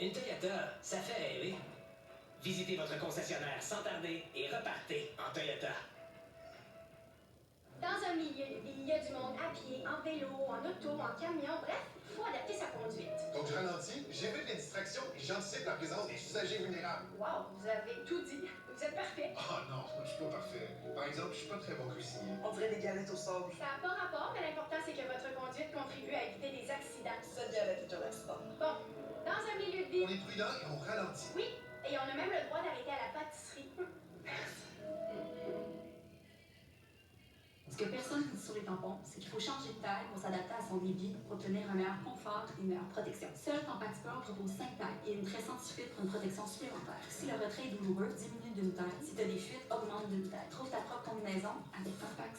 Une Toyota, ça fait rêver. Visitez votre concessionnaire sans tarder et repartez en Toyota. Dans un milieu de vie, il y a du monde à pied, en vélo, en auto, en camion, bref, il faut adapter sa conduite. Donc je ralentis, j'évite les distractions et j'anticipe la présence des usagers vulnérables. Wow, vous avez tout dit. Vous êtes parfait. Oh non, je suis pas parfait. Par exemple, je suis pas très bon cuisinier. On dirait des galettes au sable. Ça n'a pas rapport, mais l'important, c'est que votre conduite contribue à éviter des accidents. Cette galette est un accident. Bon, dans un milieu de vie... On est prudent et on ralentit. Oui, et on a même le droit d'arrêter à la pâtisserie. Merci. Ce que personne ne dit sur les tampons, c'est qu'il faut changer de taille pour s'adapter à son débit pour obtenir un meilleur confort et une meilleure protection. Seul Compactsport propose 5 tailles et une tresse anti-fuite pour une protection supplémentaire. Si le retrait est douloureux, diminue d'une taille. Si tu as des fuites, augmente d'une taille. Trouve ta propre combinaison avec Compact.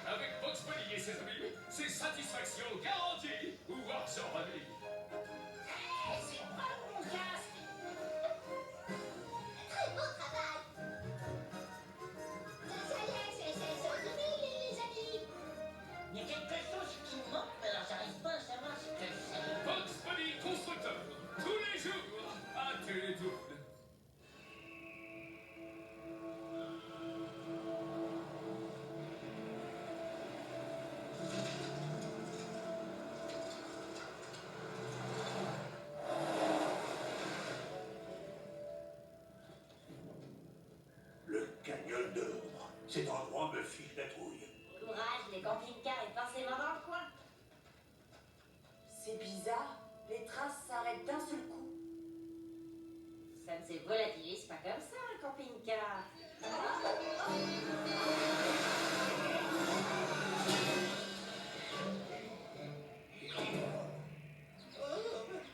Avec Box Bunny et ses amis, c'est satisfaction garantie ou voir sur famille. Hey, c'est pas mon casque! Très beau travail! Ça y est, c'est terminé, les amis! Il y a quelque chose qui me manque, mais alors j'arrive pas à savoir ce que c'est. Box Bunny constructeur, tous les jours, à Télétoon. Le canyon de l'ombre. Cet endroit me fiche la trouille. Courage, les camping-cars est forcément dans le coin. C'est bizarre. Les traces s'arrêtent d'un seul coup. Ça ne se volatilise pas comme ça, un camping-car. Ma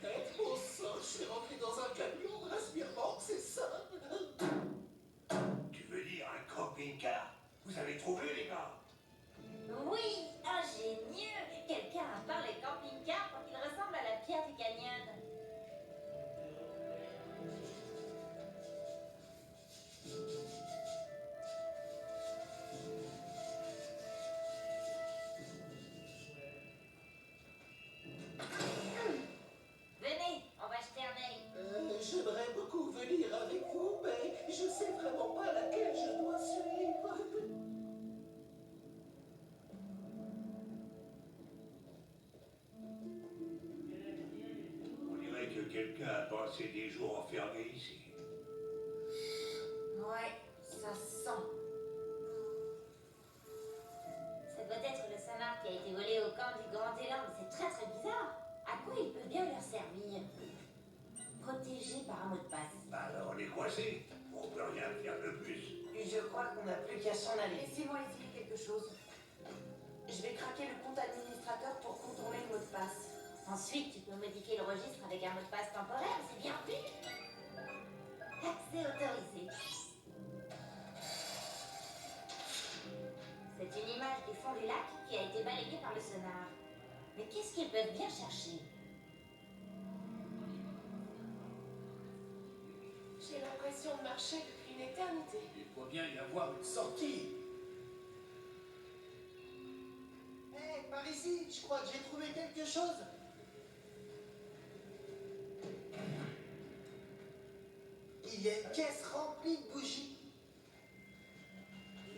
tête, mon sang, je suis rentré dans un camion, aspirement, c'est ça. Tu veux dire un camping-car? Vous avez trouvé, les gars? Oui, ingénieux! Quelqu'un a peint les camping-cars pour qu'ils ressemblent à la pierre du canyon. Venez, on va jeter un œil. J'aimerais beaucoup venir avec vous, mais je sais vraiment pas laquelle je dois suivre. On dirait que quelqu'un a passé des jours enfermé ici. Ouais, ça sent. Ça doit être le sonar qui a été volé au camp du Grand Élan, mais c'est très très bizarre. À quoi il peut bien leur servir? Protégé par un mot de passe. Alors on est coincé. On peut rien faire de plus. Je crois qu'on n'a plus qu'à s'en aller. Laissez-moi essayer quelque chose. Je vais craquer le compte administrateur pour contourner le mot de passe. Ensuite, tu peux modifier le registre avec un mot de passe temporaire, c'est bien vu. Accès autorisé. C'est une image du fond du lac qui a été balayée par le sonar. Mais qu'est-ce qu'ils peuvent bien chercher? J'ai l'impression de marcher depuis une éternité. Il faut bien y avoir une sortie. Hé, par ici, je crois que j'ai trouvé quelque chose. Il y a une caisse remplie de bougies.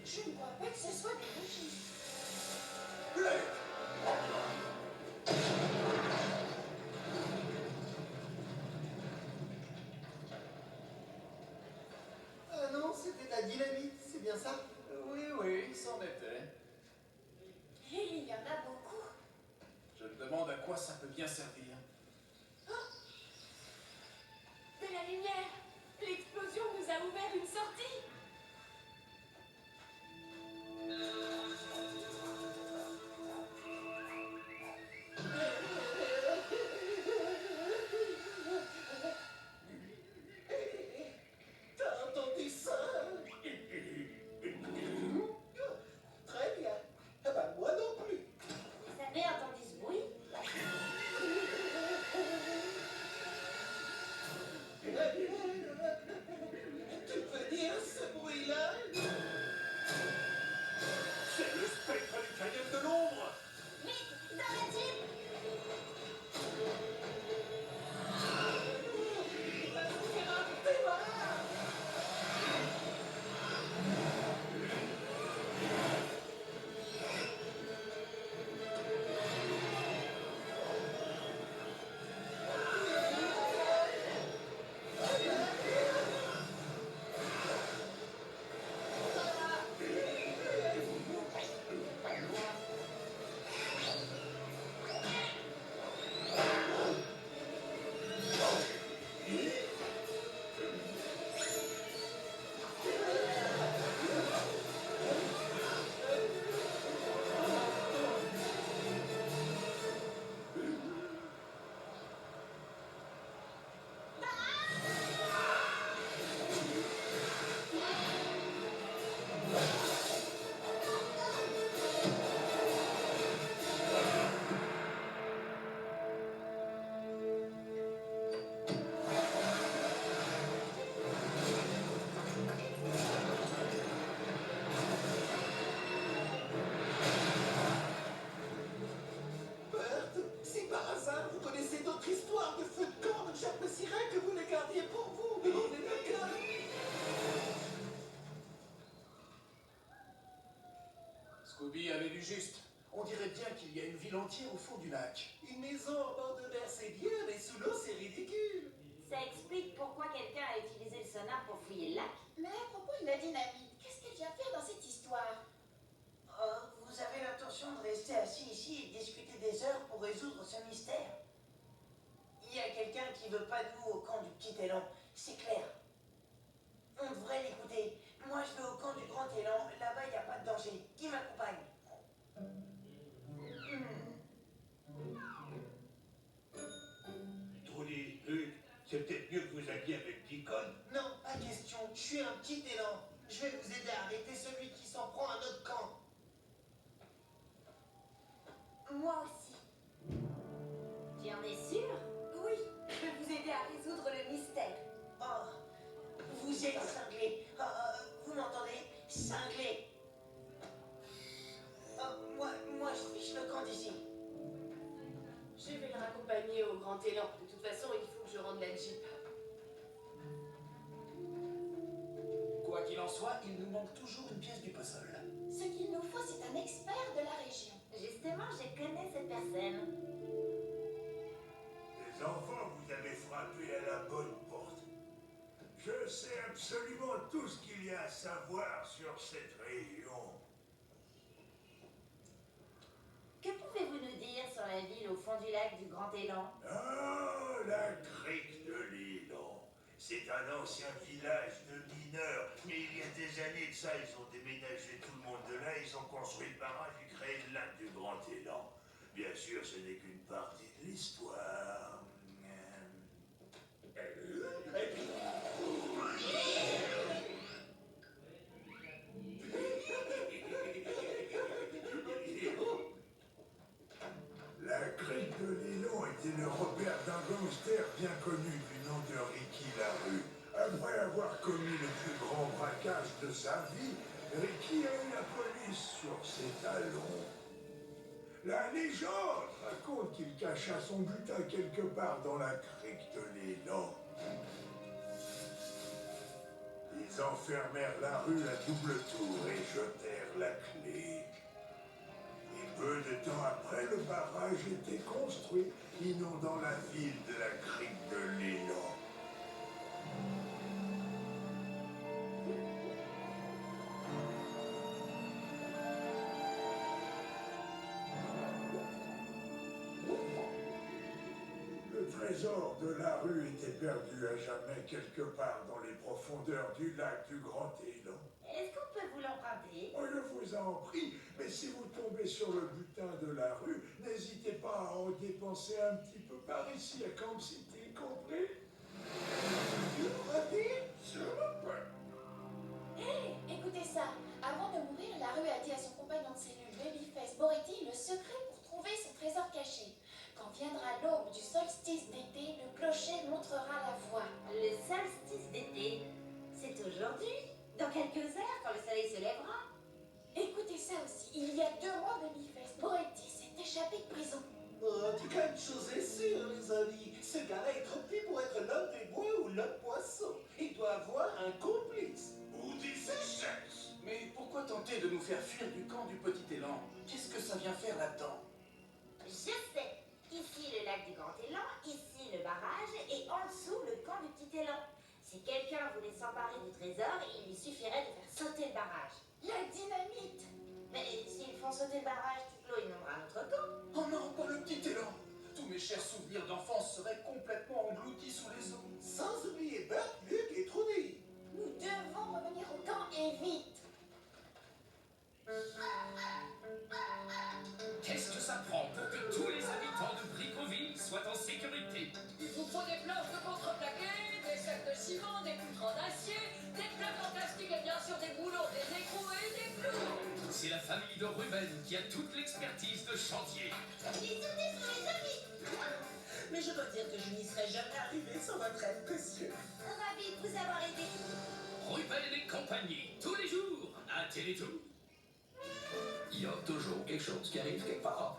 Je ne crois pas que ce soit des bougies. Ah non, c'était de la dynamite, c'est bien ça? Oui, c'en était. Il y en a beaucoup. Je me demande à quoi ça peut bien servir. De la lumière. L'explosion nous a ouvert une sortie. T'as entendu ça? Très bien. Ah bah moi non plus. Vous avez entendu ce bruit? Scooby avait vu juste. On dirait bien qu'il y a une ville entière au fond du lac. Une maison en bord de mer, c'est bien, mais sous l'eau, c'est ridicule. Ça explique pourquoi quelqu'un a utilisé le sonar pour fouiller le lac. Mais à propos de la dynamite, qu'est-ce qu'elle vient faire dans cette histoire? Vous avez l'intention de rester assis ici et de discuter des heures pour résoudre ce mystère? Il y a quelqu'un qui veut pas de nous au camp du petit élan, c'est clair. On devrait l'écouter. Moi, je vais au camp du grand élan. Là-bas, il n'y a pas de danger. Qui m'accompagne? Trudy, Luc, c'est peut-être mieux que vous alliez avec Deacon. Non, pas question. Je suis un petit élan. Je vais vous aider à arrêter celui qui s'en prend à notre camp. Moi aussi. Tu en es sûr? Oui, je vais vous aider à résoudre le mystère. Oh, vous êtes cinglé. Vous m'entendez? Cinglé. Moi, je fiche le camp d'ici. Je vais le raccompagner au grand élan. De toute façon, il faut que je rende la Jeep. Quoi qu'il en soit, il nous manque toujours une pièce du puzzle. Ce qu'il nous faut, c'est un expert de la région. Justement, je connais cette personne. Les enfants, vous avez frappé à la bonne porte. Je sais absolument tout ce qu'il y a à savoir sur cette région. Que pouvez-vous nous dire sur la ville au fond du lac du Grand Élan? Ah, la crique de l'Élan. C'est un ancien village de mineurs. Mais il y a des années de ça, ils ont déménagé tout le monde de là, ils ont construit le barrage et créé le lac du Grand Élan. Bien sûr, ce n'est qu'une partie de l'histoire. La crique de l'Élan était le repère d'un gangster bien connu du nom de Ricky Larue. Après avoir commis le plus grand braquage de sa vie, Ricky a eu la police sur ses talons. La légende raconte qu'il cacha son butin quelque part dans la crique de l'Élan. Ils enfermèrent la rue à double tour et jetèrent la clé. Et peu de temps après, le barrage était construit, inondant la ville de la crique de l'Élan. Le trésor de la rue était perdu à jamais quelque part dans les profondeurs du lac du Grand Élan. Est-ce qu'on peut vous l'emprunter? Oh, je vous en prie, mais si vous tombez sur le butin de la rue, n'hésitez pas à en dépenser un petit peu par ici à Camp City, compris? Hé, écoutez ça. Avant de mourir, la rue a dit à son compagnon de cellule, Babyface Boretti, le secret pour trouver son trésor caché. Quand viendra l'aube du solstice d'été, le clocher montrera la voie. Le solstice d'été, c'est aujourd'hui? Dans quelques heures, quand le soleil se lèvera? Écoutez ça aussi. Il y a 2 mois, Babyface Boretti s'est échappé de prison. En tout cas, une chose est sûre, les amis. Ce gars-là est trop petit pour être l'homme des bois ou l'homme poisson. Il doit avoir un complice. Ou des échecs. Mais pourquoi tenter de nous faire fuir du camp du petit élan? Qu'est-ce que ça vient faire là-dedans? Je sais. Ici, le lac du Grand Élan, ici, le barrage, et en dessous, le camp du petit élan. Si quelqu'un voulait s'emparer du trésor, il lui suffirait de faire sauter le barrage. La dynamite. Mais s'ils font sauter le barrage, toute l'eau inondera notre camp. Oh non, pas le petit élan! Tous mes chers souvenirs d'enfance seraient complètement engloutis sous les eaux. Sans oublier Bert, Luc et Trudy. Nous devons revenir au camp et vite. Qu'est-ce que ça prend pour que tous les habitants de Bricoville soient en sécurité? Il vous faut des planches de contreplaqué, des sacs de ciment, des poutres en acier, des plaques en plastique et bien sûr des boulons, des écrous et des clous. C'est la famille de Ruben qui a toute l'expertise de chantier. Les souris sont les amis. Mais je dois dire que je n'y serais jamais arrivé sans votre aide précieux. Ravi de vous avoir aidé. Ruben et compagnie, tous les jours, à Télétoon. Il y a toujours quelque chose qui arrive quelque part.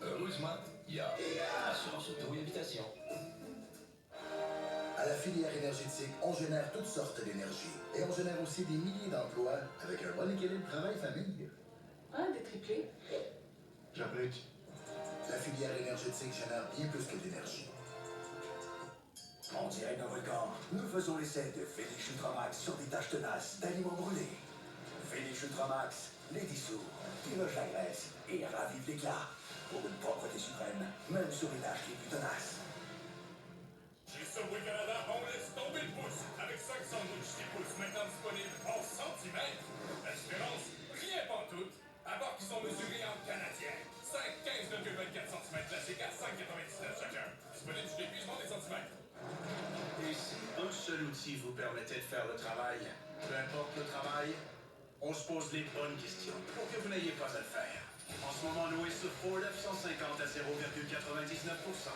Heureusement, il y a assurance auto et habitation. À la filière énergétique, on génère toutes sortes d'énergie. Et on génère aussi des milliers d'emplois avec un bon équilibre travail-famille. Ah, des triplés. J'applique. La filière énergétique génère bien plus que d'énergie. En direct d'un volcan, nous faisons l'essai de Félix Ultramax sur des taches tenaces d'aliments brûlés. Félix Ultramax les dissout, déloge la graisse et ravive l'éclat. Pour une propreté suprême, même sur les tâches les plus tenaces. Chez Subway Canada, on laisse tomber le pouce. Avec 5 sandwichs 6 pouces maintenant disponibles en centimètres. La différence, rien pantoute. À part qu'ils sont mesurés en canadien. 15,24 cm classique à 5,99 chacun. Disponible chez l'épuisement des centimètres. Et si un seul outil vous permettait de faire le travail, peu importe le travail, on se pose les bonnes questions pour que vous n'ayez pas à le faire. En ce moment, loué sur Ford F-150 à 0,99%.